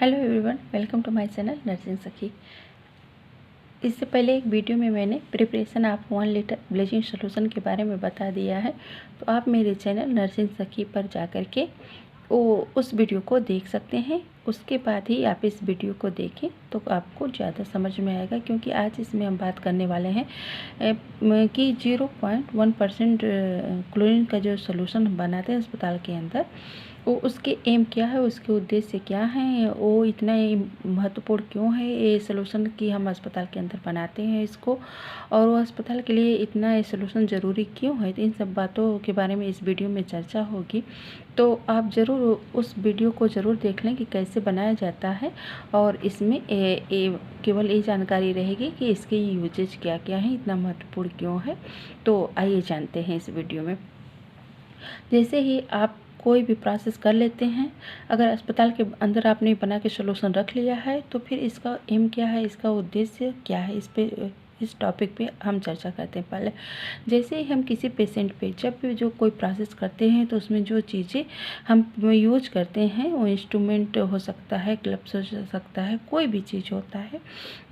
Hello everyone, welcome to my channel nursing Sakhi. इससे पहले एक वीडियो में मैंने preparation of 1 litre bleaching solution के बारे में बता दिया है, तो आप मेरे चैनल नर्सिंग सखी पर जाकर के उस वीडियो को देख सकते हैं। उसके बाद ही आप इस वीडियो को देखें तो आपको ज़्यादा समझ में आएगा, क्योंकि आज इसमें हम बात करने वाले हैं कि 0.1% क्लोरीन का जो सॉल्यूशन हम बनाते हैं अस्पताल के अंदर, वो उसके एम क्या है, उसके उद्देश्य क्या हैं, वो इतना महत्वपूर्ण क्यों है ये सॉल्यूशन कि हम अस्पताल के अंदर बनाते हैं इसको, और वो अस्पताल के लिए इतना ये सॉल्यूशन ज़रूरी क्यों है। तो इन सब बातों के बारे में इस वीडियो में चर्चा होगी, तो आप ज़रूर उस वीडियो को ज़रूर देख लें कि कैसे बनाया जाता है, और इसमें केवल ये जानकारी रहेगी कि इसके यूजेज क्या क्या हैं, इतना महत्वपूर्ण क्यों है। तो आइए जानते हैं इस वीडियो में। जैसे ही आप कोई भी प्रोसेस कर लेते हैं, अगर अस्पताल के अंदर आपने बना के सॉल्यूशन रख लिया है, तो फिर इसका एम क्या है, इसका उद्देश्य क्या है, इस टॉपिक पे हम चर्चा करते हैं। पहले जैसे ही हम किसी पेशेंट पे जब भी जो कोई प्रोसेस करते हैं, तो उसमें जो चीज़ें हम यूज करते हैं, वो इंस्ट्रूमेंट हो सकता है, ग्लव्स हो सकता है, कोई भी चीज़ होता है,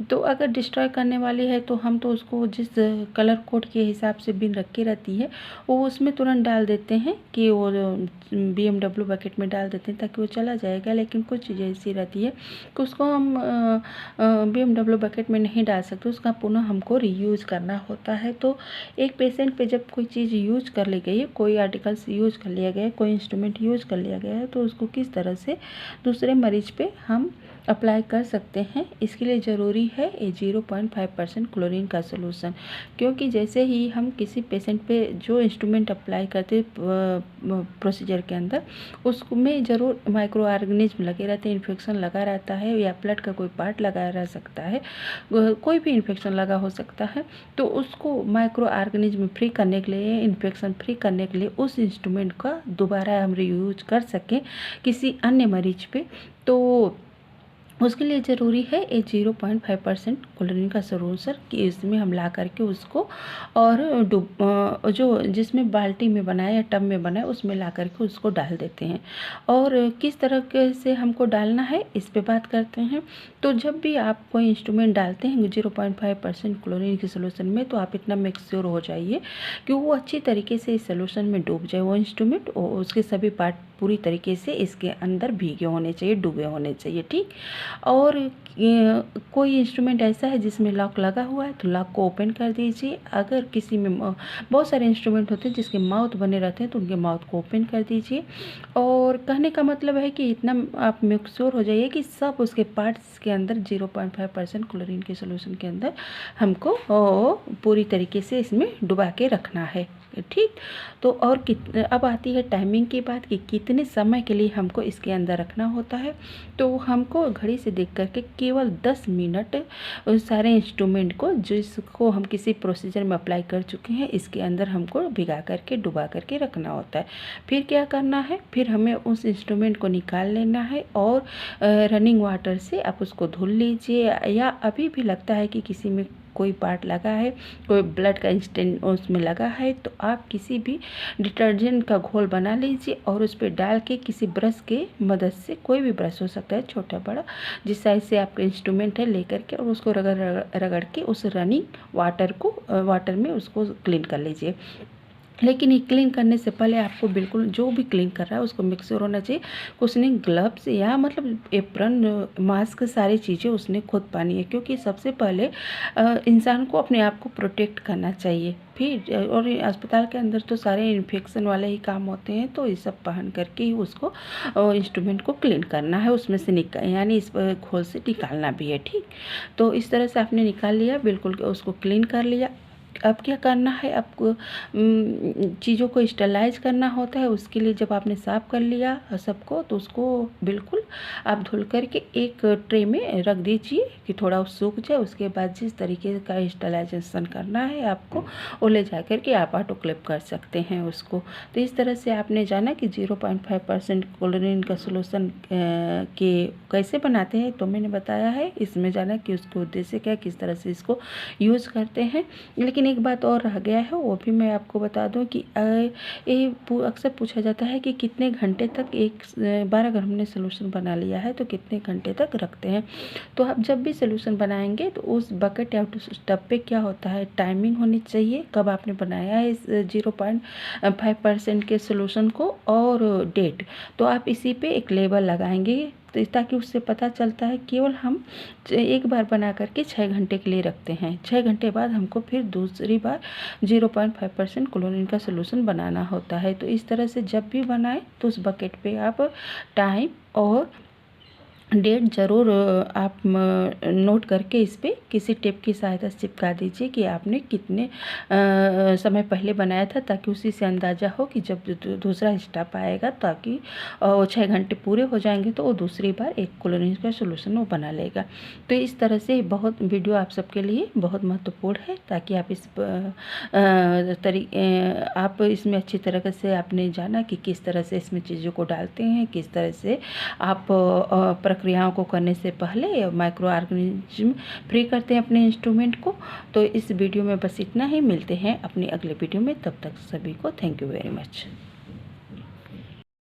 तो अगर डिस्ट्रॉय करने वाली है तो हम तो उसको जिस कलर कोड के हिसाब से बिन रखी रहती है वो उसमें तुरंत डाल देते हैं कि वो BMW बकेट में डाल देते हैं ताकि वो चला जाएगा। लेकिन कुछ चीज़ें ऐसी रहती है कि उसको हम BMW बकेट में नहीं डाल सकते, उसका पुनः हमको रीयूज़ करना होता है। तो एक पेशेंट पे जब कोई चीज़ यूज कर ली गई है, कोई आर्टिकल्स यूज कर लिया गया है, कोई इंस्ट्रूमेंट यूज कर लिया गया है, तो उसको किस तरह से दूसरे मरीज पे हम अप्लाई कर सकते हैं, इसके लिए ज़रूरी है ये 0.5% क्लोरीन का सॉल्यूशन। क्योंकि जैसे ही हम किसी पेशेंट पे जो इंस्ट्रूमेंट अप्लाई करते प्रोसीजर के अंदर, उसमें ज़रूर माइक्रो ऑर्गेनिज्म लगे रहते हैं, इन्फेक्शन लगा रहता है, या ब्लड का कोई पार्ट लगा रह सकता है, कोई भी इन्फेक्शन लगा हो सकता है। तो उसको माइक्रो ऑर्गेनिज्म फ्री करने के लिए, इन्फेक्शन फ्री करने के लिए उस इंस्ट्रूमेंट का दोबारा हम रीयूज कर सकें किसी अन्य मरीज पे, तो उसके लिए ज़रूरी है ये 0.5% क्लोरीन का सॉल्यूशन कि इसमें हम ला करके उसको और जो जिसमें बाल्टी में बनाए या टब में बनाए उसमें ला करके उसको डाल देते हैं। और किस तरह से हमको डालना है इस पे बात करते हैं। तो जब भी आप कोई इंस्ट्रूमेंट डालते हैं 0.5% क्लोरीन के सॉल्यूशन में, तो आप इतना मेक श्योर हो जाइए कि वो अच्छी तरीके से इस सॉल्यूशन में डूब जाए, वो इंस्ट्रूमेंट और उसके सभी पार्ट पूरी तरीके से इसके अंदर भीगे होने चाहिए, डूबे होने चाहिए, ठीक। और कोई इंस्ट्रूमेंट ऐसा है जिसमें लॉक लगा हुआ है, तो लॉक को ओपन कर दीजिए। अगर किसी में बहुत सारे इंस्ट्रूमेंट होते हैं जिसके माउथ बने रहते हैं, तो उनके माउथ को ओपन कर दीजिए। और कहने का मतलब है कि इतना आप मेक श्योर हो जाइए कि सब उसके पार्ट्स के अंदर 0.5% क्लोरीन के सॉल्यूशन के अंदर हमको पूरी तरीके से इसमें डुबा के रखना है, ठीक। तो और अब आती है टाइमिंग की बात कि कितने समय के लिए हमको इसके अंदर रखना होता है। तो हमको घड़ी से देख करके केवल 10 मिनट उस सारे इंस्ट्रूमेंट को जिसको हम किसी प्रोसीजर में अप्लाई कर चुके हैं इसके अंदर हमको भिगा करके डुबा करके रखना होता है। फिर क्या करना है, फिर हमें उस इंस्ट्रूमेंट को निकाल लेना है और रनिंग वाटर से आप उसको धुल लीजिए, या अभी भी लगता है कि किसी में कोई पार्ट लगा है, कोई ब्लड का इंस्टेंट उसमें लगा है, तो आप किसी भी डिटर्जेंट का घोल बना लीजिए और उस पर डाल के किसी ब्रश के मदद से, कोई भी ब्रश हो सकता है छोटा बड़ा, जिस साइज से आपका इंस्ट्रूमेंट है लेकर के, और उसको रगड़ के उस रनिंग वाटर में उसको क्लीन कर लीजिए। लेकिन ये क्लीन करने से पहले आपको बिल्कुल जो भी क्लीन कर रहा है उसको मिक्स होना चाहिए। उसने ग्लव्स या मतलब एप्रन, मास्क, सारी चीज़ें उसने खुद पानी है, क्योंकि सबसे पहले इंसान को अपने आप को प्रोटेक्ट करना चाहिए। फिर और अस्पताल के अंदर तो सारे इन्फेक्शन वाले ही काम होते हैं, तो ये सब पहन करके ही उसको इंस्ट्रूमेंट को क्लीन करना है, उसमें से यानी इस घोल से निकालना भी है, ठीक। तो इस तरह से आपने निकाल लिया, बिल्कुल उसको क्लीन कर लिया। अब क्या करना है, आपको चीज़ों को स्टरलाइज करना होता है। उसके लिए जब आपने साफ़ कर लिया सबको, तो उसको बिल्कुल आप धुल करके एक ट्रे में रख दीजिए कि थोड़ा सूख जाए। उसके बाद जिस तरीके का स्टरलाइजेशन करना है आपको, वो ले जा करके आप ऑटोक्लेव कर सकते हैं उसको। तो इस तरह से आपने जाना कि 0.5% क्लोरीन का सॉल्यूशन के कैसे बनाते हैं, तो मैंने बताया है। इसमें जाना कि उसके उद्देश्य क्या, किस तरह से इसको यूज़ करते हैं। लेकिन एक बात और रह गया है, वो भी मैं आपको बता दूं कि ये अक्सर पूछा जाता है कि कितने घंटे तक एक बार अगर हमने सोल्यूशन बना लिया है तो कितने घंटे तक रखते हैं। तो आप जब भी सोल्यूशन बनाएंगे तो उस बकेट या उस टब पे क्या होता है, टाइमिंग होनी चाहिए कब आपने बनाया है इस 0.5% के सोल्यूशन को, और डेट। तो आप इसी पे एक लेबल लगाएंगे तो ताकि उससे पता चलता है केवल हम एक बार बना करके 6 घंटे के लिए रखते हैं। 6 घंटे बाद हमको फिर दूसरी बार 0.5% क्लोरीन का सोल्यूशन बनाना होता है। तो इस तरह से जब भी बनाएं तो उस बकेट पे आप टाइम और डेट ज़रूर आप नोट करके इस पर किसी टेप की सहायता से चिपका दीजिए कि आपने कितने समय पहले बनाया था, ताकि उसी से अंदाज़ा हो कि जब दूसरा स्टेप आएगा ताकि 6 घंटे पूरे हो जाएंगे तो वो दूसरी बार एक क्लोरीन का सोल्यूशन वो बना लेगा। तो इस तरह से बहुत वीडियो आप सबके लिए बहुत महत्वपूर्ण है, ताकि आप इस आप इसमें अच्छी तरह से आपने जाना कि किस तरह से इसमें चीज़ों को डालते हैं, किस तरह से आप प्रक्रियाओं को करने से पहले माइक्रो ऑर्गेनिज्म फ्री करते हैं अपने इंस्ट्रूमेंट को। तो इस वीडियो में बस इतना ही, मिलते हैं अपनी अगले वीडियो में, तब तक सभी को थैंक यू वेरी मच।